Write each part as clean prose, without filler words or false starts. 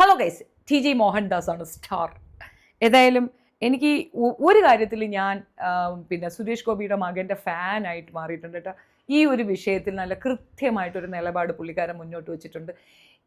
Hello guys, T G Mohandas ആണ് star. ഏതായാലും എനിക്ക് ഒരു കാര്യത്തിൽ ഞാൻ പിന്നെ സുരേഷ് ഗോപിയുടെ മകൻ്റെ ഫാനായിട്ട് മാറിയിട്ടുണ്ട് കേട്ടോ. ഈ ഒരു വിഷയത്തിൽ നല്ല കൃത്യമായിട്ടൊരു നിലപാട് പുള്ളിക്കാരൻ മുന്നോട്ട് വെച്ചിട്ടുണ്ട്.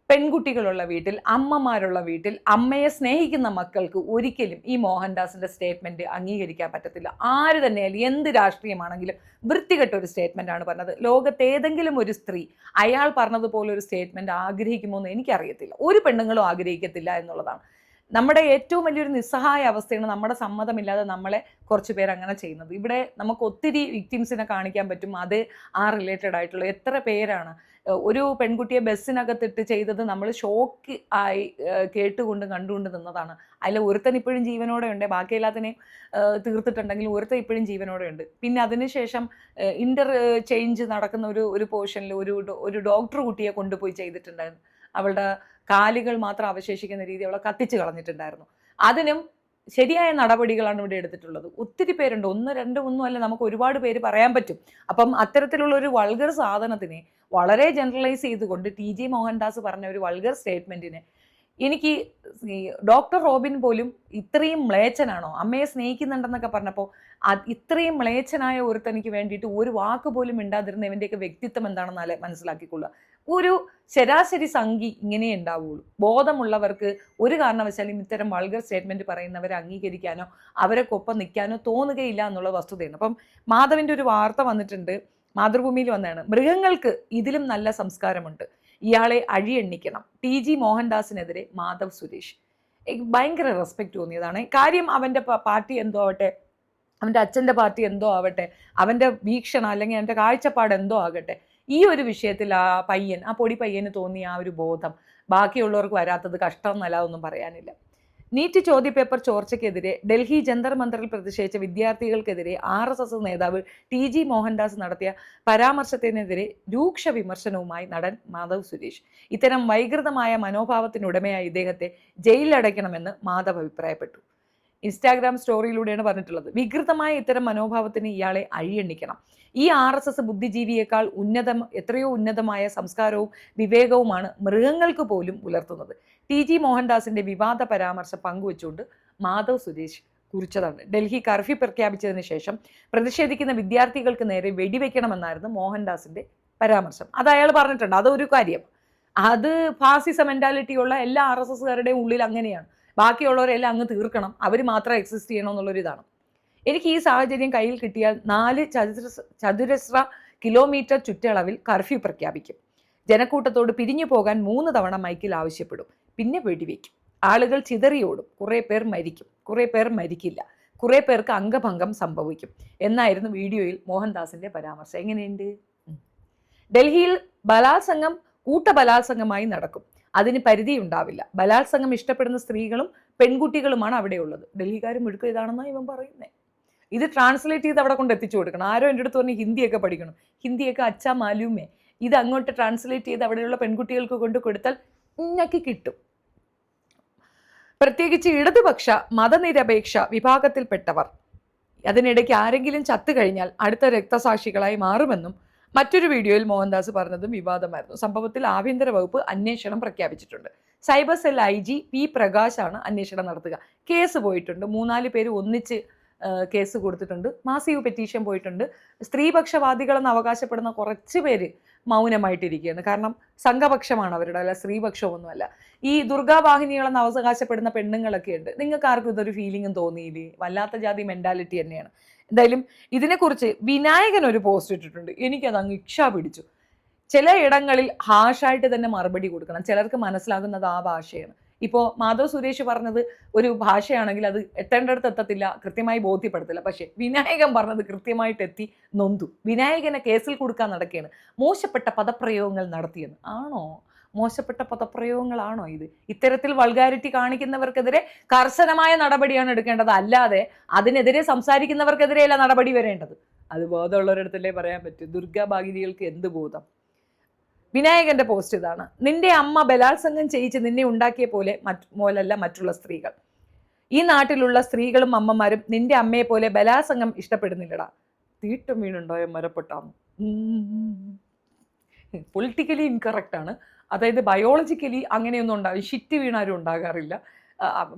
പെൺകുട്ടികളുള്ള വീട്ടിൽ, അമ്മമാരുള്ള വീട്ടിൽ, അമ്മയെ സ്നേഹിക്കുന്ന മക്കൾക്ക് ഒരിക്കലും ഈ മോഹൻദാസിൻ്റെ സ്റ്റേറ്റ്മെൻറ്റ് അംഗീകരിക്കാൻ പറ്റത്തില്ല. ആര് തന്നെയായാലും എന്ത് രാഷ്ട്രീയമാണെങ്കിലും വൃത്തികെട്ട ഒരു സ്റ്റേറ്റ്മെൻ്റ് ആണ് പറഞ്ഞത്. ലോകത്ത് ഏതെങ്കിലും ഒരു സ്ത്രീ അയാൾ പറഞ്ഞതുപോലെ ഒരു സ്റ്റേറ്റ്മെൻറ്റ് ആഗ്രഹിക്കുമോ എന്ന് എനിക്കറിയത്തില്ല. ഒരു പെണ്ണുങ്ങളും ആഗ്രഹിക്കത്തില്ല എന്നുള്ളതാണ്. നമ്മുടെ ഏറ്റവും വലിയൊരു നിസ്സഹായ അവസ്ഥയാണ് നമ്മുടെ സമ്മതമില്ലാതെ നമ്മളെ കുറച്ച് പേര് അങ്ങനെ ചെയ്യുന്നത്. ഇവിടെ നമുക്ക് ഒത്തിരി വിക്ടിംസിനെ കാണിക്കാൻ പറ്റും. അത് ആ റിലേറ്റഡ് ആയിട്ടുള്ള എത്ര പേരാണ്. ഒരു പെൺകുട്ടിയെ ബസ്സിനകത്തിട്ട് ചെയ്തത് നമ്മൾ ഷോക്ക് ആയി കേട്ടുകൊണ്ട് കണ്ടുകൊണ്ട് നിന്നതാണ്. അതിൽ ഒരുത്തൻ ഇപ്പോഴും ജീവനോടെ ഉണ്ട്, ബാക്കി എല്ലാത്തിനെയും തീർത്തിട്ടുണ്ടെങ്കിൽ ഒരുത്തൻ ഇപ്പോഴും ജീവനോടെ ഉണ്ട്. പിന്നെ അതിനുശേഷം ചേഞ്ച് നടക്കുന്ന ഒരു പോർഷനിൽ ഒരു ഡോക്ടർ കുട്ടിയെ കൊണ്ടുപോയി ചെയ്തിട്ടുണ്ടായിരുന്നു. അവളുടെ കാലുകൾ മാത്രം അവശേഷിക്കുന്ന രീതി അവളെ കത്തിച്ച് കളഞ്ഞിട്ടുണ്ടായിരുന്നു. അതിനും ശരിയായ നടപടികളാണ് ഇവിടെ എടുത്തിട്ടുള്ളത്. ഒത്തിരി പേരുണ്ട്, 1, 2, 1 അല്ല, നമുക്ക് ഒരുപാട് പേര് പറയാൻ പറ്റും. അപ്പം അത്തരത്തിലുള്ള ഒരു വൾഗർ സാധനത്തിനെ വളരെ ജനറലൈസ് ചെയ്തുകൊണ്ട് ടി ജി മോഹൻദാസ് പറഞ്ഞ ഒരു വൾഗർ സ്റ്റേറ്റ്മെന്റിനെ എനിക്ക് ഡോക്ടർ റോബിൻ പോലും ഇത്രയും മ്ലേച്ഛനാണോ, അമ്മയെ സ്നേഹിക്കുന്നുണ്ടെന്നൊക്കെ പറഞ്ഞപ്പോൾ ഇത്രയും മ്ലേച്ഛനായ ഒരുത്തനിക്ക് വേണ്ടിയിട്ട് ഒരു വാക്ക് പോലും മിണ്ടാതിരുന്ന ഇവൻ്റെയൊക്കെ വ്യക്തിത്വം എന്താണെന്നല്ലേ മനസ്സിലാക്കിക്കൊള്ളുക. ഒരു ശരാശരി സംഖ്യ ഇങ്ങനെ ഉണ്ടാവുള്ളൂ. ബോധമുള്ളവർക്ക് ഒരു കാരണവശാലും ഇത്തരം വൾഗർ സ്റ്റേറ്റ്മെന്റ് പറയുന്നവരെ അംഗീകരിക്കാനോ അവരൊക്കൊപ്പം നിൽക്കാനോ തോന്നുകയില്ല എന്നുള്ള വസ്തുതയാണ്. അപ്പം മാധവിൻ്റെ ഒരു വാർത്ത വന്നിട്ടുണ്ട്, മാതൃഭൂമിയിൽ വന്നതാണ്. മൃഗങ്ങൾക്ക് ഇതിലും നല്ല സംസ്കാരമുണ്ട്, ഇയാളെ അഴിയെണ്ണിക്കണം. ടി ജി മോഹൻദാസിനെതിരെ മാധവ് സുരേഷ്. ഭയങ്കര റെസ്പെക്ട് തോന്നിയതാണ്. കാര്യം അവൻ്റെ പാർട്ടി എന്തോ ആവട്ടെ, അവൻ്റെ അച്ഛൻ്റെ പാർട്ടി എന്തോ ആവട്ടെ, അവൻ്റെ വീക്ഷണം അല്ലെങ്കിൽ അവൻ്റെ കാഴ്ചപ്പാട് എന്തോ ആകട്ടെ, ഈ ഒരു വിഷയത്തിൽ ആ പൊടി പയ്യന് തോന്നിയ ആ ഒരു ബോധം ബാക്കിയുള്ളവർക്ക് വരാത്തത് കഷ്ടം എന്നല്ല, ഒന്നും പറയാനില്ല. നീറ്റ് ചോദ്യപേപ്പർ ചോർച്ചയ്ക്കെതിരെ ഡൽഹി ജന്തർ മന്ദറിൽ പ്രതിഷേധിച്ച വിദ്യാർത്ഥികൾക്കെതിരെ RSS നേതാവ് ടി ജി മോഹൻദാസ് നടത്തിയ പരാമർശത്തിനെതിരെ രൂക്ഷ വിമർശനവുമായി നടൻ മാധവ് സുരേഷ്. ഇത്തരം വൈകൃതമായ മനോഭാവത്തിനുടമയായ ഇദ്ദേഹത്തെ ജയിലിലടയ്ക്കണമെന്ന് മാധവ് അഭിപ്രായപ്പെട്ടു. ഇൻസ്റ്റാഗ്രാം സ്റ്റോറിയിലൂടെയാണ് പറഞ്ഞിട്ടുള്ളത്. വികൃതമായ ഇത്തരം മനോഭാവത്തിന് ഇയാളെ അഴിയെണ്ണിക്കണം. ഈ RSS ബുദ്ധിജീവിയേക്കാൾ എത്രയോ ഉന്നതമായ സംസ്കാരവും വിവേകവുമാണ് മൃഗങ്ങൾക്ക് പോലും പുലർത്തുന്നത്. ടി ജി മോഹൻദാസിന്റെ വിവാദ പരാമർശം പങ്കുവച്ചുകൊണ്ട് മാധവ് സുരേഷ് കുറിച്ചതാണ്. ഡൽഹി കർഫ്യൂ പ്രഖ്യാപിച്ചതിന് ശേഷം പ്രതിഷേധിക്കുന്ന വിദ്യാർത്ഥികൾക്ക് നേരെ വെടിവെക്കണമെന്നായിരുന്നു മോഹൻദാസിന്റെ പരാമർശം. അത് അയാൾ പറഞ്ഞിട്ടുണ്ട്. അതൊരു കാര്യം. അത് ഫാസിസ മെന്റാലിറ്റിയുള്ള എല്ലാ RSSകാരുടെയും ഉള്ളിൽ അങ്ങനെയാണ്. ബാക്കിയുള്ളവരെല്ലാം അങ്ങ് തീർക്കണം, അവർ മാത്രം എക്സിസ്റ്റ് ചെയ്യണം എന്നുള്ളൊരിതാണ്. എനിക്ക് ഈ സാഹചര്യം കയ്യിൽ കിട്ടിയാൽ 4 ചതുരശ്ര കിലോമീറ്റർ ചുറ്റളവിൽ കർഫ്യൂ പ്രഖ്യാപിക്കും. ജനക്കൂട്ടത്തോട് പിരിഞ്ഞു പോകാൻ 3 തവണ മൈക്കിൽ ആവശ്യപ്പെടും. പിന്നെ വെടിവെക്കും. ആളുകൾ ചിതറിയോടും. കുറേ പേർ മരിക്കും, കുറേ പേർ മരിക്കില്ല, കുറേ പേർക്ക് അംഗഭംഗം സംഭവിക്കും എന്നായിരുന്നു വീഡിയോയിൽ മോഹൻദാസിന്റെ പരാമർശം. എങ്ങനെയുണ്ട്? ഡൽഹിയിൽ ബലാത്സംഗം കൂട്ടബലാത്സംഗമായി നടക്കും. അതിന് പരിധി ഉണ്ടാവില്ല. ബലാത്സംഗം ഇഷ്ടപ്പെടുന്ന സ്ത്രീകളും പെൺകുട്ടികളുമാണ് അവിടെയുള്ളത്. ഡൽഹിക്കാർ മുഴുക്ക ഇതാണെന്നാണ് ഇവൻ പറയുന്നത്. ഇത് ട്രാൻസ്ലേറ്റ് ചെയ്ത് അവിടെ കൊണ്ട് എത്തിച്ചു കൊടുക്കണം. ആരോ എൻ്റെ അടുത്ത് പറഞ്ഞ് ഹിന്ദിയൊക്കെ പഠിക്കണം, ഹിന്ദിയൊക്കെ അച്ഛാ മാലൂമേ, ഇത് അങ്ങോട്ട് ട്രാൻസ്ലേറ്റ് ചെയ്ത് അവിടെയുള്ള പെൺകുട്ടികൾക്ക് കൊണ്ട് കൊടുത്താൽ ഇങ്ങക്ക് കിട്ടും. പ്രത്യേകിച്ച് ഇടതുപക്ഷ മതനിരപേക്ഷ വിഭാഗത്തിൽപ്പെട്ടവർ അതിനിടയ്ക്ക് ആരെങ്കിലും ചത്തു കഴിഞ്ഞാൽ അടുത്ത രക്തസാക്ഷികളായി മാറുമെന്നും മറ്റൊരു വീഡിയോയിൽ മോഹൻദാസ് പറഞ്ഞതും വിവാദമായിരുന്നു. സംഭവത്തിൽ ആഭ്യന്തര വകുപ്പ് അന്വേഷണം പ്രഖ്യാപിച്ചിട്ടുണ്ട്. സൈബർ സെൽ IG P പ്രകാശാണ് അന്വേഷണം നടത്തുക. കേസ് പോയിട്ടുണ്ട്. 3-4 പേര് ഒന്നിച്ച് കേസ് കൊടുത്തിട്ടുണ്ട്. മാസീവ് പെറ്റീഷൻ പോയിട്ടുണ്ട്. സ്ത്രീപക്ഷവാദികളെന്ന് അവകാശപ്പെടുന്ന കുറച്ച് പേര് മൗനമായിട്ടിരിക്കുകയാണ്. കാരണം സംഘപക്ഷമാണ് അവരുടെ, അല്ല സ്ത്രീപക്ഷമൊന്നുമല്ല. ഈ ദുർഗാവാഹിനികളെന്ന് അവകാശപ്പെടുന്ന പെണ്ണുങ്ങളൊക്കെ ഉണ്ട്. നിങ്ങൾക്ക് ആർക്കും ഇതൊരു ഫീലിംഗും തോന്നിയില്ലേ? വല്ലാത്ത ജാതി മെന്റാലിറ്റി തന്നെയാണ്. എന്തായാലും ഇതിനെക്കുറിച്ച് വിനായകൻ ഒരു പോസ്റ്റ് ഇട്ടിട്ടുണ്ട്. എനിക്കത് അങ്ങ് ഇച്ഛ പിടിച്ചു. ചില ഇടങ്ങളിൽ ഹാഷായിട്ട് തന്നെ മറുപടി കൊടുക്കണം. ചിലർക്ക് മനസ്സിലാകുന്നത് ആ ഭാഷയാണ്. ഇപ്പോൾ മാധവ് സുരേഷ് പറഞ്ഞത് ഒരു ഭാഷയാണെങ്കിൽ അത് എത്തേണ്ടടുത്ത് എത്തത്തില്ല, കൃത്യമായി ബോധ്യപ്പെടുത്തില്ല. പക്ഷേ വിനായകൻ പറഞ്ഞത് കൃത്യമായിട്ട് എത്തി നൊന്തു. വിനായകനെ കേസിൽ കൊടുക്കാൻ നടക്കുകയാണ്. മോശപ്പെട്ട പദപ്രയോഗങ്ങൾ നടത്തിയെന്ന്. ആണോ? മോശപ്പെട്ട പദപ്രയോഗങ്ങളാണോ ഇത്? ഇത്തരത്തിൽ വൾഗാരിറ്റി കാണിക്കുന്നവർക്കെതിരെ കർശനമായ നടപടിയാണ് എടുക്കേണ്ടത്. അല്ലാതെ അതിനെതിരെ സംസാരിക്കുന്നവർക്കെതിരെയല്ല നടപടി വരേണ്ടത്. അത് ബോധമുള്ളവരടുത്തല്ലേ പറയാൻ പറ്റൂ. ദുർഗാഭാഗിനികൾക്ക് എന്ത് ബോധം? വിനായകന്റെ പോസ്റ്റ് ഇതാണ്. നിന്റെ അമ്മ ബലാത്സംഗം ചെയ്യിച്ച് നിന്നെ ഉണ്ടാക്കിയ പോലല്ല മറ്റുള്ള സ്ത്രീകൾ. ഈ നാട്ടിലുള്ള സ്ത്രീകളും അമ്മമാരും നിന്റെ അമ്മയെ പോലെ ബലാത്സംഗം ഇഷ്ടപ്പെടുന്നില്ലടാ. തീട്ടും വീണുണ്ടായ മരപ്പെട്ടാന്ന്. പൊളിറ്റിക്കലി ഇൻകറക്റ്റ് ആണ്. അതായത് ബയോളജിക്കലി അങ്ങനെയൊന്നും ഉണ്ടാകും, ഷിറ്റ് വീണാരും ഉണ്ടാകാറില്ല.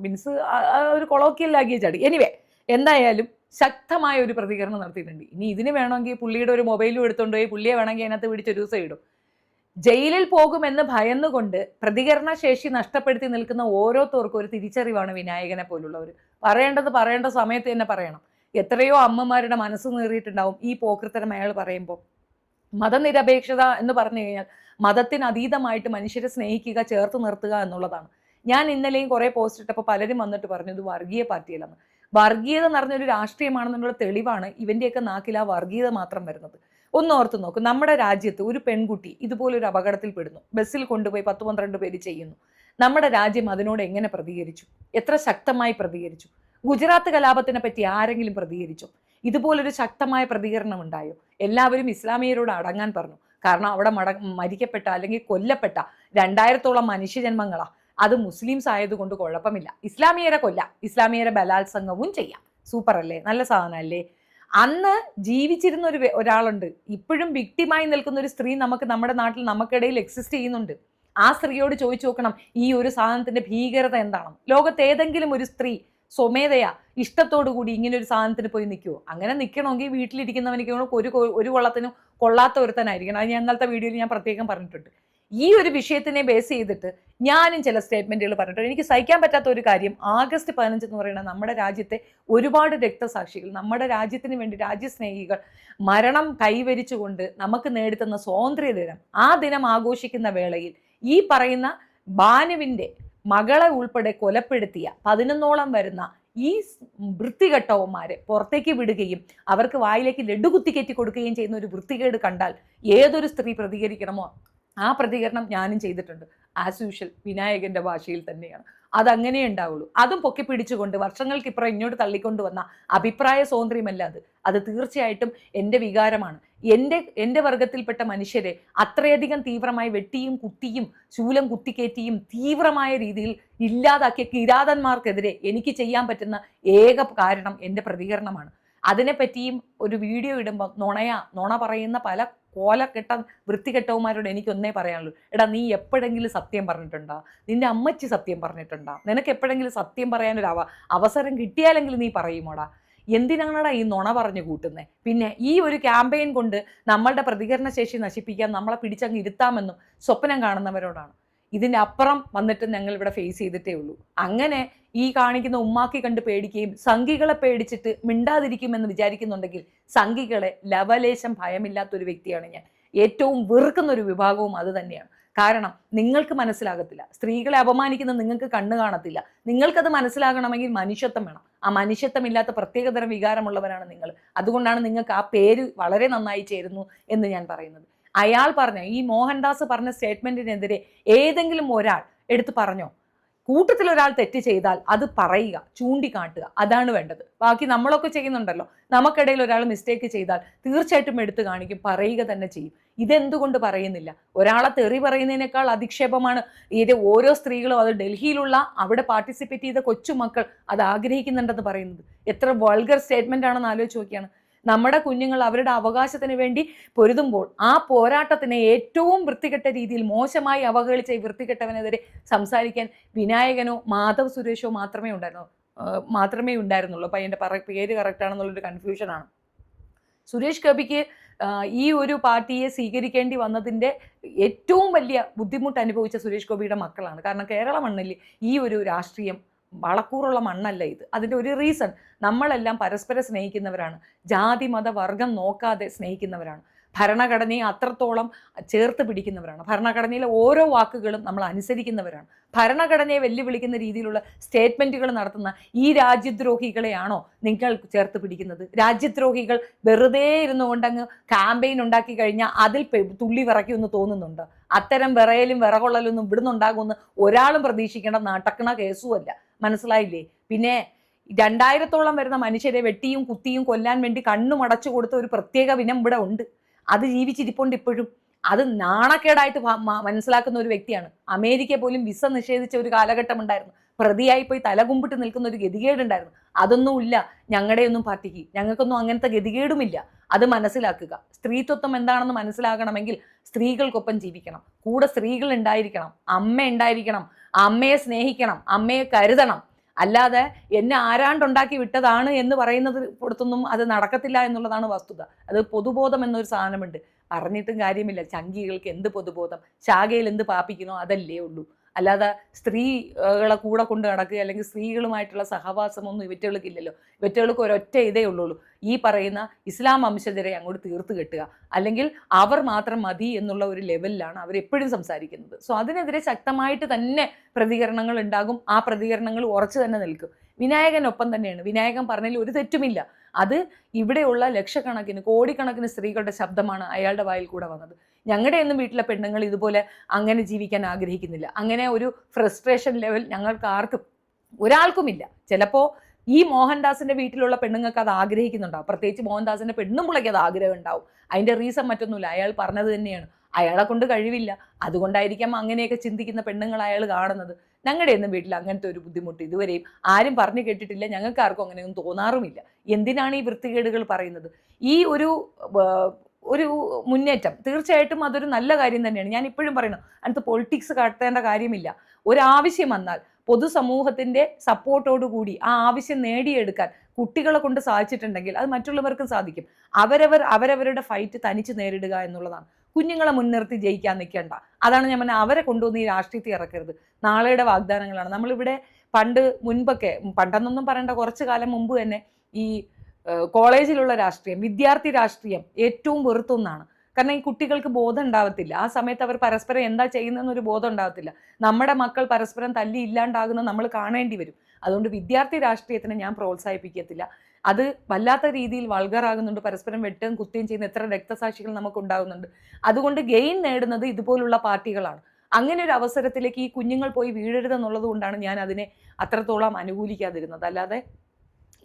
മീൻസ് ഒരു കൊളോക്കിയൽ ലാംഗ്വേജ് ആണ്. എനിവേ, എന്തായാലും ശക്തമായ ഒരു പ്രതികരണം നടത്തിയിട്ടുണ്ട്. ഇനി ഇതിന് വേണമെങ്കിൽ പുള്ളിയുടെ ഒരു മൊബൈലും എടുത്തുകൊണ്ട് പോയി പുള്ളിയെ വേണമെങ്കിൽ അതിനകത്ത് പിടിച്ചൊരു ദിവസം ഇടും. ജയിലിൽ പോകുമെന്ന് ഭയന്നുകൊണ്ട് പ്രതികരണ ശേഷി നഷ്ടപ്പെടുത്തി നിൽക്കുന്ന ഓരോരുത്തർക്കും ഒരു തിരിച്ചറിവാണ് വിനായകനെ പോലുള്ളവർ. പറയേണ്ടത് പറയേണ്ട സമയത്ത് തന്നെ പറയണം. എത്രയോ അമ്മമാരുടെ മനസ്സ് നേറിയിട്ടുണ്ടാവും ഈ പോക്കൃത്തരം അയാൾ പറയുമ്പോൾ. മതനിരപേക്ഷത എന്ന് പറഞ്ഞു കഴിഞ്ഞാൽ മതത്തിന് അതീതമായിട്ട് മനുഷ്യരെ സ്നേഹിക്കുക, ചേർത്ത് നിർത്തുക എന്നുള്ളതാണ്. ഞാൻ ഇന്നലെയും കുറേ പോസ്റ്റ് ഇട്ടപ്പോൾ പലരും വന്നിട്ട് പറഞ്ഞു ഇത് വർഗീയ പാർട്ടിയല്ലെന്ന്. വർഗീയത നിറഞ്ഞൊരു രാഷ്ട്രീയമാണെന്നുള്ള തെളിവാണ് ഇവൻ്റെയൊക്കെ നാക്കിൽ ആ വർഗീയത മാത്രം വരുന്നത്. ഒന്ന് ഓർത്ത് നോക്ക്, നമ്മുടെ രാജ്യത്ത് ഒരു പെൺകുട്ടി ഇതുപോലൊരു അപകടത്തിൽ പെടുന്നു, ബസ്സിൽ കൊണ്ടുപോയി 10-12 പേര് ചെയ്യുന്നു. നമ്മുടെ രാജ്യം അതിനോട് എങ്ങനെ പ്രതികരിച്ചു? എത്ര ശക്തമായി പ്രതികരിച്ചു? ഗുജറാത്ത് കലാപത്തിനെ പറ്റി ആരെങ്കിലും പ്രതികരിച്ചോ? ഇതുപോലൊരു ശക്തമായ പ്രതികരണം ഉണ്ടായോ? എല്ലാവരും ഇസ്ലാമിയരോട് അടങ്ങാൻ പറഞ്ഞു. കാരണം അവിടെ മരിക്കപ്പെട്ട അല്ലെങ്കിൽ കൊല്ലപ്പെട്ട 2000-ഓളം മനുഷ്യജന്മങ്ങളാ. അത് മുസ്ലിംസ് ആയതുകൊണ്ട് കുഴപ്പമില്ല. ഇസ്ലാമിയരെ കൊല്ലാം, ഇസ്ലാമിയരെ ബലാത്സംഗവും ചെയ്യാം. സൂപ്പർ അല്ലേ? നല്ല സാധനമല്ലേ? അന്ന് ജീവിച്ചിരുന്ന ഒരാളുണ്ട്, ഇപ്പോഴും വിക്ടിമായി നിൽക്കുന്ന ഒരു സ്ത്രീ നമ്മുടെ നാട്ടിൽ നമുക്കിടയിൽ എക്സിസ്റ്റ് ചെയ്യുന്നുണ്ട്. ആ സ്ത്രീയോട് ചോദിച്ചു നോക്കണം ഈ ഒരു സാധനത്തിന്റെ ഭീകരത എന്താണെന്ന്. ലോകത്ത് ഏതെങ്കിലും ഒരു സ്ത്രീ സ്വമേധയാ ഇഷ്ടത്തോടു കൂടി ഇങ്ങനെ ഒരു സാധനത്തിന് പോയി നിൽക്കുമോ? അങ്ങനെ നിൽക്കണമെങ്കിൽ വീട്ടിലിരിക്കുന്നവനിക്ക് ഒരു കൊള്ളത്തിനും കൊള്ളാത്ത ഒരുത്തനായിരിക്കണം. അത് ഞങ്ങളുടെ വീഡിയോയിൽ ഞാൻ പ്രത്യേകം പറഞ്ഞിട്ടുണ്ട്. ഈ ഒരു വിഷയത്തിനെ ബേസ് ചെയ്തിട്ട് ഞാനും ചില സ്റ്റേറ്റ്മെന്റുകൾ പറഞ്ഞിട്ടുണ്ട്. എനിക്ക് സഹിക്കാൻ പറ്റാത്ത ഒരു കാര്യം, ആഗസ്റ്റ് 15 എന്ന് പറയുന്നത് നമ്മുടെ രാജ്യത്തെ ഒരുപാട് രക്തസാക്ഷികൾ, നമ്മുടെ രാജ്യത്തിന് വേണ്ടി രാജ്യസ്നേഹികൾ മരണം കൈവരിച്ചുകൊണ്ട് നമുക്ക് നേടിത്തന്ന സ്വാതന്ത്ര്യ ദിനം, ആ ദിനം ആഘോഷിക്കുന്ന വേളയിൽ ഈ പറയുന്ന ബാനുവിൻ്റെ മകളെ ഉൾപ്പെടെ കൊലപ്പെടുത്തിയ 11ഓളം വരുന്ന ഈ വൃത്തികെട്ടവന്മാരെ പുറത്തേക്ക് വിടുകയും അവർക്ക് വായിലേക്ക് ലഡു കുത്തിക്കയറ്റി കൊടുക്കുകയും ചെയ്യുന്ന ഒരു വൃത്തികേട് കണ്ടാൽ ഏതൊരു സ്ത്രീ പ്രതികരിക്കണമോ ആ പ്രതികരണം ഞാനും ചെയ്തിട്ടുണ്ട്. ആസ് യൂഷ്വൽ വിനായകന്റെ ഭാഷയിൽ തന്നെയാണ്. അതങ്ങനെ ഉണ്ടാവുള്ളൂ. അതും പൊക്കി പിടിച്ചുകൊണ്ട് വർഷങ്ങൾക്കിപ്പുറം ഇങ്ങോട്ട് തള്ളിക്കൊണ്ടുവന്ന അഭിപ്രായ സ്വാതന്ത്ര്യമല്ല അത് തീർച്ചയായിട്ടും എൻ്റെ വികാരമാണ്. എൻ്റെ വർഗത്തിൽപ്പെട്ട മനുഷ്യരെ അത്രയധികം തീവ്രമായി വെട്ടിയും കുത്തിയും ശൂലം കുത്തിക്കയറ്റിയും തീവ്രമായ രീതിയിൽ ഇല്ലാതാക്കിയ കിരാതന്മാർക്കെതിരെ എനിക്ക് ചെയ്യാൻ പറ്റുന്ന ഏക കാരണം എൻ്റെ പ്രതികരണമാണ്. അതിനെപ്പറ്റിയും ഒരു വീഡിയോ ഇടുമ്പോൾ നുണ പറയുന്ന പല കോലക്കെട്ട വൃത്തികെട്ടവന്മാരോട് എനിക്കൊന്നേ പറയാനുള്ളൂ. എടാ, നീ എപ്പോഴെങ്കിലും സത്യം പറഞ്ഞിട്ടുണ്ടോ? നിന്റെ അമ്മച്ചി സത്യം പറഞ്ഞിട്ടുണ്ടോ? നിനക്ക് എപ്പോഴെങ്കിലും സത്യം പറയാനൊരു അവസരം കിട്ടിയാലെങ്കിലും നീ പറയുമോടാ? എന്തിനാണടാ ഈ നുണ പറഞ്ഞു കൂട്ടുന്നത്? പിന്നെ ഈ ഒരു ക്യാമ്പയിൻ കൊണ്ട് നമ്മളുടെ പ്രതികരണ ശേഷി നശിപ്പിക്കാൻ, നമ്മളെ പിടിച്ചങ്ങ് ഇരുത്താമെന്നും സ്വപ്നം കാണുന്നവരോടാണ്. ഇതിൻ്റെ അപ്പുറം വന്നിട്ട് ഞങ്ങൾ ഇവിടെ ഫേസ് ചെയ്തിട്ടേ ഉള്ളൂ. അങ്ങനെ ഈ കാണിക്കുന്ന ഉമ്മാക്കി കണ്ട് പേടിക്കുകയും സംഘികളെ പേടിച്ചിട്ട് മിണ്ടാതിരിക്കുമെന്ന് വിചാരിക്കുന്നുണ്ടെങ്കിൽ സംഘികളെ ലവലേശം ഭയമില്ലാത്തൊരു വ്യക്തിയാണ് ഞാൻ. ഏറ്റവും വെറുക്കുന്ന ഒരു വിഭാഗവും അത് തന്നെയാണ്. കാരണം നിങ്ങൾക്ക് മനസ്സിലാകത്തില്ല, സ്ത്രീകളെ അപമാനിക്കുന്ന നിങ്ങൾക്ക് കണ്ണ് കാണത്തില്ല. നിങ്ങൾക്കത് മനസ്സിലാകണമെങ്കിൽ മനുഷ്യത്വം വേണം. ആ മനുഷ്യത്വമില്ലാത്ത പ്രത്യേകതരം വികാരമുള്ളവരാണ് നിങ്ങൾ. അതുകൊണ്ടാണ് നിങ്ങൾക്ക് ആ പേര് വളരെ നന്നായി ചേരുന്നു എന്ന് ഞാൻ പറയുന്നത്. അയാൾ പറഞ്ഞ ഈ മോഹൻദാസ് പറഞ്ഞ സ്റ്റേറ്റ്മെന്റിനെതിരെ ഏതെങ്കിലും ഒരാൾ എടുത്ത് പറഞ്ഞോ? കൂട്ടത്തിൽ ഒരാൾ തെറ്റ് ചെയ്താൽ അത് പറയുക, ചൂണ്ടിക്കാട്ടുക, അതാണ് വേണ്ടത്. ബാക്കി നമ്മളൊക്കെ ചെയ്യുന്നുണ്ടല്ലോ. നമുക്കിടയിൽ ഒരാൾ മിസ്റ്റേക്ക് ചെയ്താൽ തീർച്ചയായിട്ടും എടുത്തു കാണിക്കും, പറയുക തന്നെ ചെയ്യും. ഇതെന്തുകൊണ്ട് പറയുന്നില്ല? ഒരാളെ തെറി പറയുന്നതിനേക്കാൾ അധിക്ഷേപമാണ് ഇത് ഓരോ സ്ത്രീകളും, അത് ഡൽഹിയിലുള്ള അവിടെ പാർട്ടിസിപ്പേറ്റ് ചെയ്ത കൊച്ചുമക്കൾ അത് ആഗ്രഹിക്കുന്നുണ്ടെന്ന് പറയുന്നത്. എത്ര വൾഗർ സ്റ്റേറ്റ്മെന്റ് ആണെന്ന് ആലോചിച്ച് നോക്കിയാണ്. നമ്മുടെ കുഞ്ഞുങ്ങൾ അവരുടെ അവകാശത്തിന് വേണ്ടി പൊരുതുമ്പോൾ ആ പോരാട്ടത്തിനെ ഏറ്റവും വൃത്തികെട്ട രീതിയിൽ മോശമായി അവഹേളിച്ച ഈ വൃത്തികെട്ടവനെതിരെ സംസാരിക്കാൻ വിനായകനോ മാധവ് സുരേഷോ മാത്രമേ ഉണ്ടായിരുന്നുള്ളൂ. അപ്പം അതിൻ്റെ പേര് കറക്റ്റ് ആണെന്നുള്ളൊരു കൺഫ്യൂഷനാണ്. സുരേഷ് ഗോപിക്ക് ഈ ഒരു പാർട്ടിയെ സ്വീകരിക്കേണ്ടി വന്നതിൻ്റെ ഏറ്റവും വലിയ ബുദ്ധിമുട്ട് അനുഭവിച്ച സുരേഷ് ഗോപിയുടെ മക്കളാണ്. കാരണം കേരള മണ്ണിൽ ഈ ഒരു രാഷ്ട്രീയം വളക്കൂറുള്ള മണ്ണല്ല ഇത്. അതിൻ്റെ ഒരു റീസൺ, നമ്മളെല്ലാം പരസ്പരം സ്നേഹിക്കുന്നവരാണ്, ജാതി മത വർഗം നോക്കാതെ സ്നേഹിക്കുന്നവരാണ്, ഭരണഘടനയെ അത്രത്തോളം ചേർത്ത് പിടിക്കുന്നവരാണ്, ഭരണഘടനയിലെ ഓരോ വാക്കുകളും നമ്മൾ അനുസരിക്കുന്നവരാണ്. ഭരണഘടനയെ വെല്ലുവിളിക്കുന്ന രീതിയിലുള്ള സ്റ്റേറ്റ്മെൻറ്റുകൾ നടത്തുന്ന ഈ രാജ്യദ്രോഹികളെയാണോ നിങ്ങൾ ചേർത്ത് പിടിക്കുന്നത്? രാജ്യദ്രോഹികൾ വെറുതെ ഇരുന്നുകൊണ്ടങ്ങ് ക്യാമ്പയിൻ ഉണ്ടാക്കി കഴിഞ്ഞാൽ അതിൽ തുള്ളി വിറയ്ക്കുമെന്ന് തോന്നുന്നുണ്ട്. അത്തരം വിറയലും വിറകൊള്ളലൊന്നും ഇവിടുന്ന് ഉണ്ടാകുമെന്ന് ഒരാളും പ്രതീക്ഷിക്കേണ്ട നടക്കണ കേസുമല്ല. മനസ്സിലായില്ലേ? പിന്നെ 2000-ഓളം വരുന്ന മനുഷ്യരെ വെട്ടിയും കുത്തിയും കൊല്ലാൻ വേണ്ടി കണ്ണുമടച്ചു കൊടുത്ത ഒരു പ്രത്യേക വിനം ഇവിടെ ഉണ്ട്. അത് ജീവിച്ചിരിപ്പുണ്ട് ഇപ്പോഴും. അത് നാണക്കേടായിട്ട് മനസ്സിലാക്കുന്ന ഒരു വ്യക്തിയാണ്. അമേരിക്ക പോലും വിസ നിഷേധിച്ച ഒരു കാലഘട്ടം ഉണ്ടായിരുന്നു. പ്രതിയായി പോയി തലകുമ്പിട്ട് നിൽക്കുന്ന ഒരു ഗതികേടുണ്ടായിരുന്നു. അതൊന്നുമില്ല ഞങ്ങളുടെയൊന്നും പാർട്ടിക്ക്. ഞങ്ങൾക്കൊന്നും അങ്ങനത്തെ ഗതികേടുമില്ല. അത് മനസ്സിലാക്കുക. സ്ത്രീത്വം എന്താണെന്ന് മനസ്സിലാകണമെങ്കിൽ സ്ത്രീകൾക്കൊപ്പം ജീവിക്കണം, കൂടെ സ്ത്രീകൾ ഉണ്ടായിരിക്കണം, അമ്മ ഉണ്ടായിരിക്കണം, അമ്മയെ സ്നേഹിക്കണം, അമ്മയെ കരുതണം. അല്ലാതെ എന്നെ ആരാണ്ടുണ്ടാക്കി വിട്ടതാണ് എന്ന് പറയുന്നത് കൊടുത്തൊന്നും അത് നടക്കത്തില്ല എന്നുള്ളതാണ് വസ്തുത. അത് പൊതുബോധം എന്നൊരു സാധനമുണ്ട്. പറഞ്ഞിട്ടും കാര്യമില്ല. ചങ്കികൾക്ക് എന്ത് പൊതുബോധം? ശാഖയിൽ എന്ത് പാപ്പിക്കണോ അതല്ലേ ഉള്ളൂ. അല്ലാതെ സ്ത്രീകളെ കൂടെ കൊണ്ട് നടക്കുക അല്ലെങ്കിൽ സ്ത്രീകളുമായിട്ടുള്ള സഹവാസമൊന്നും ഇവറ്റകൾക്കില്ലല്ലോ. ഇവറ്റകൾക്ക് ഒരൊറ്റ ഇതേ ഉള്ളൂ, ഈ പറയുന്ന ഇസ്ലാം വംശജരെ അങ്ങോട്ട് തീർത്ത് കെട്ടുക, അല്ലെങ്കിൽ അവർ മാത്രം മതി എന്നുള്ള ഒരു ലെവലിലാണ് അവരെപ്പോഴും സംസാരിക്കുന്നത്. സോ അതിനെതിരെ ശക്തമായിട്ട് തന്നെ പ്രതികരണങ്ങൾ ഉണ്ടാകും. ആ പ്രതികരണങ്ങൾ ഉറച്ചു തന്നെ നിൽക്കും. വിനായകനൊപ്പം തന്നെയാണ്. വിനായകൻ പറഞ്ഞതിൽ ഒരു തെറ്റുമില്ല. അത് ഇവിടെയുള്ള ലക്ഷക്കണക്കിന് കോടിക്കണക്കിന് സ്ത്രീകളുടെ ശബ്ദമാണ് അയാളുടെ വായിൽ കൂടെ വന്നത്. ഞങ്ങളുടെയൊന്നും വീട്ടിലെ പെണ്ണുങ്ങൾ ഇതുപോലെ അങ്ങനെ ജീവിക്കാൻ ആഗ്രഹിക്കുന്നില്ല. അങ്ങനെ ഒരു ഫ്രസ്ട്രേഷൻ ലെവൽ ഞങ്ങൾക്ക് ആർക്കും ഒരാൾക്കുമില്ല. ചിലപ്പോൾ ഈ മോഹൻദാസിന്റെ വീട്ടിലുള്ള പെണ്ണുങ്ങൾക്ക് അത് ആഗ്രഹിക്കുന്നുണ്ടാവും. പ്രത്യേകിച്ച് മോഹൻദാസിന്റെ പെണ്ണും പിള്ളയ്ക്ക് അത് ആഗ്രഹം ഉണ്ടാവും. അതിന്റെ റീസൺ മറ്റൊന്നുമില്ല, അയാൾ പറഞ്ഞത് തന്നെയാണ്. അയാളെ കൊണ്ട് കഴിവില്ല, അതുകൊണ്ടായിരിക്കാം അങ്ങനെയൊക്കെ ചിന്തിക്കുന്ന പെണ്ണുങ്ങൾ അയാൾ കാണുന്നത്. ഞങ്ങളുടെയൊന്നും വീട്ടിൽ അങ്ങനത്തെ ഒരു ബുദ്ധിമുട്ട് ഇതുവരെയും ആരും പറഞ്ഞു കേട്ടിട്ടില്ല. ഞങ്ങൾക്ക് ആർക്കും അങ്ങനെയൊന്നും തോന്നാറുമില്ല. എന്തിനാണ് ഈ വൃത്തികേടുകൾ പറയുന്നത്? ഈ ഒരു മുന്നേറ്റം തീർച്ചയായിട്ടും അതൊരു നല്ല കാര്യം തന്നെയാണ്. ഞാൻ ഇപ്പോഴും പറയുന്നു, അതിനകത്ത് പൊളിറ്റിക്സ് കാട്ടേണ്ട കാര്യമില്ല. ഒരാവശ്യം വന്നാൽ പൊതുസമൂഹത്തിന്റെ സപ്പോർട്ടോടുകൂടി ആ ആവശ്യം നേടിയെടുക്കാൻ കുട്ടികളെ കൊണ്ട് സാധിച്ചിട്ടുണ്ടെങ്കിൽ അത് മറ്റുള്ളവർക്കും സാധിക്കും. അവരവരുടെ ഫൈറ്റ് തനിച്ച് നേരിടുക എന്നുള്ളതാണ്. കുഞ്ഞുങ്ങളെ മുൻനിർത്തി ജയിക്കാൻ നിൽക്കേണ്ട. അതാണ് ഞാൻ പറഞ്ഞത്, അവരെ കൊണ്ടുവന്ന് ഈ രാഷ്ട്രീയത്തിൽ ഇറക്കരുത്. നാളെയുടെ വാഗ്ദാനങ്ങളാണ്. നമ്മളിവിടെ മുൻപൊക്കെ പണ്ടെന്നൊന്നും പറയേണ്ട, കുറച്ചു കാലം മുമ്പ് തന്നെ ഈ കോളേജിലുള്ള രാഷ്ട്രീയം, വിദ്യാർത്ഥി രാഷ്ട്രീയം ഏറ്റവും വെറുത്തൊന്നാണ്. കാരണം ഈ കുട്ടികൾക്ക് ബോധം ഉണ്ടാവത്തില്ല. ആ സമയത്ത് അവർ പരസ്പരം എന്താ ചെയ്യുന്നതെന്നൊരു ബോധം ഉണ്ടാവത്തില്ല. നമ്മുടെ മക്കൾ പരസ്പരം തല്ലി ഇല്ലാണ്ടാകുന്നത് നമ്മൾ കാണേണ്ടി വരും. അതുകൊണ്ട് വിദ്യാർത്ഥി രാഷ്ട്രീയത്തിനെ ഞാൻ പ്രോത്സാഹിപ്പിക്കത്തില്ല. അത് വല്ലാത്ത രീതിയിൽ വൾഗറാകുന്നുണ്ട്. പരസ്പരം വെട്ടുകയും കുത്തുകയും ചെയ്യുന്ന എത്ര രക്തസാക്ഷികൾ നമുക്കുണ്ടാകുന്നുണ്ട്. അതുകൊണ്ട് ഗെയിൻ നേടുന്നത് ഇതുപോലുള്ള പാർട്ടികളാണ്. അങ്ങനെ ഒരു അവസരത്തിലേക്ക് ഈ കുഞ്ഞുങ്ങൾ പോയി വീഴരുതെന്നുള്ളത് കൊണ്ടാണ് ഞാൻ അതിനെ അത്രത്തോളം അനുകൂലിക്കാതിരുന്നത്. അല്ലാതെ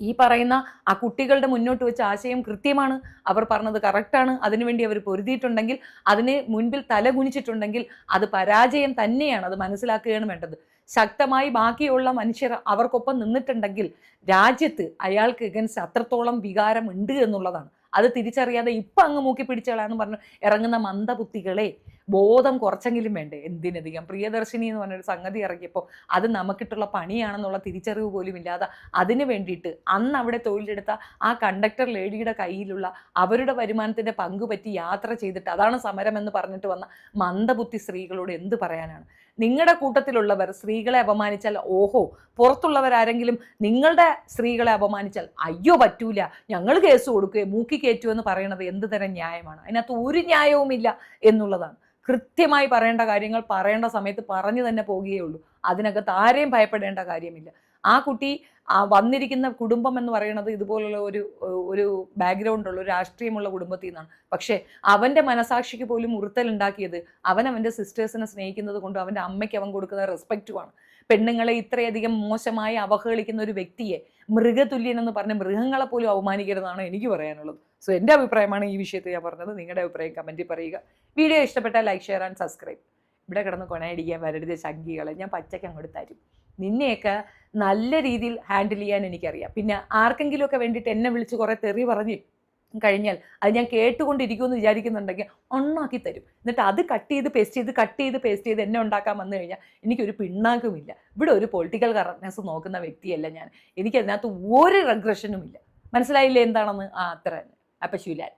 ഈ പറയുന്ന ആ കുട്ടികളുടെ മുന്നോട്ട് വെച്ച ആശയം കൃത്യമാണ്, അവർ പറഞ്ഞത് കറക്റ്റാണ്. അതിനുവേണ്ടി അവർ പൊരുതിയിട്ടുണ്ടെങ്കിൽ, അതിന് മുൻപിൽ തലകുനിച്ചിട്ടുണ്ടെങ്കിൽ അത് പരാജയം തന്നെയാണ്. അത് മനസ്സിലാക്കുകയാണ് വേണ്ടത്. ശക്തമായി ബാക്കിയുള്ള മനുഷ്യർ അവർക്കൊപ്പം നിന്നിട്ടുണ്ടെങ്കിൽ രാജ്യത്ത് അയാൾക്ക് എഗൻസ്റ്റ് അത്രത്തോളം വികാരം ഉണ്ട് എന്നുള്ളതാണ്. അത് തിരിച്ചറിയാതെ ഇപ്പം അങ്ങ് മൂക്കി പിടിച്ചളാന്ന് പറഞ്ഞ് ഇറങ്ങുന്ന മന്ദബുദ്ധികളെ ബോധം കുറച്ചെങ്കിലും വേണ്ടേ? എന്തിനധികം പ്രിയദർശിനി എന്ന് പറഞ്ഞൊരു സംഗതി ഇറങ്ങിയപ്പോൾ അത് നമുക്കിട്ടുള്ള പണിയാണെന്നുള്ള തിരിച്ചറിവ് പോലും ഇല്ലാതെ അതിന് വേണ്ടിയിട്ട് അന്ന് അവിടെ തൊഴിലെടുത്ത ആ കണ്ടക്ടർ ലേഡിയുടെ കയ്യിലുള്ള അവരുടെ വരുമാനത്തിൻ്റെ പങ്കുപറ്റി യാത്ര ചെയ്തിട്ട് അതാണ് സമരം എന്ന് പറഞ്ഞിട്ട് വന്ന മന്ദബുദ്ധി സ്ത്രീകളോട് എന്ത് പറയാനാണ്? നിങ്ങളുടെ കൂട്ടത്തിലുള്ളവർ സ്ത്രീകളെ അപമാനിച്ചാൽ ഓഹോ, പുറത്തുള്ളവരാരെങ്കിലും നിങ്ങളുടെ സ്ത്രീകളെ അപമാനിച്ചാൽ അയ്യോ പറ്റൂല, ഞങ്ങൾ കേസ് കൊടുക്കുകയോ മൂക്കി കയറ്റുമെന്ന് പറയുന്നത് എന്ത് തരം ന്യായമാണ്? അതിനകത്ത് ഒരു ന്യായവുമില്ല എന്നുള്ളതാണ്. കൃത്യമായി പറയേണ്ട കാര്യങ്ങൾ പറയേണ്ട സമയത്ത് പറഞ്ഞു തന്നെ പോകുകയുള്ളൂ. അതിനകത്ത് ആരെയും ഭയപ്പെടേണ്ട കാര്യമില്ല. ആ കുട്ടി വന്നിരിക്കുന്ന കുടുംബം എന്ന് പറയുന്നത് ഇതുപോലുള്ള ഒരു ബാക്ക്ഗ്രൗണ്ടുള്ള ഒരു രാഷ്ട്രീയമുള്ള കുടുംബത്തിൽ നിന്നാണ്. പക്ഷേ അവൻ്റെ മനസാക്ഷിക്ക് പോലും ഉറുത്തലുണ്ടാക്കിയത് അവൻ്റെ സിസ്റ്റേഴ്സിനെ സ്നേഹിക്കുന്നത് കൊണ്ടും അവൻ്റെ അമ്മയ്ക്ക് അവൻ കൊടുക്കുന്ന റെസ്പെക്റ്റുമാണ്. പെണ്ണുങ്ങളെ ഇത്രയധികം മോശമായി അവഹേളിക്കുന്ന ഒരു വ്യക്തിയെ മൃഗതുല്യനെന്ന് പറഞ്ഞ് മൃഗങ്ങളെ പോലും അവമാനിക്കരുതെന്നാണ് എനിക്ക് പറയാനുള്ളത്. സോ എൻ്റെ അഭിപ്രായമാണ് ഈ വിഷയത്തിൽ ഞാൻ പറഞ്ഞത്. നിങ്ങളുടെ അഭിപ്രായം കമൻറ്റിൽ പറയുക. വീഡിയോ ഇഷ്ടപ്പെട്ടാൽ ലൈക്ക്, ഷെയർ ആൻഡ് സബ്സ്ക്രൈബ്. ഇവിടെ കിടന്ന് കൊണയടിക്കാൻ വരരുത് ശങ്കികളെ, ഞാൻ പച്ചയ്ക്ക് അങ്ങോട്ട് തരും. നിന്നെയൊക്കെ നല്ല രീതിയിൽ ഹാൻഡിൽ ചെയ്യാൻ എനിക്കറിയാം. പിന്നെ ആർക്കെങ്കിലുമൊക്കെ വേണ്ടിയിട്ട് എന്നെ വിളിച്ച് കുറേ തെറി പറഞ്ഞ് കഴിഞ്ഞാൽ അത് ഞാൻ കേട്ടുകൊണ്ടിരിക്കുമെന്ന് വിചാരിക്കുന്നുണ്ടെങ്കിൽ ഒന്നാക്കി തരും. എന്നിട്ട് അത് കട്ട് ചെയ്ത് പേസ്റ്റ് ചെയ്ത് എന്നെ ഉണ്ടാക്കാൻ വന്നു കഴിഞ്ഞാൽ എനിക്കൊരു പിണ്ണാക്കുമില്ല. ഇവിടെ ഒരു പൊളിറ്റിക്കൽ കറക്റ്റ്നെസ് നോക്കുന്ന വ്യക്തിയല്ല ഞാൻ. എനിക്കതിനകത്ത് ഒരു റെഗ്രഷനും ഇല്ല. മനസ്സിലായില്ലേ എന്താണെന്ന്? അത്ര തന്നെ. അപ്പം ശൂലാൻ.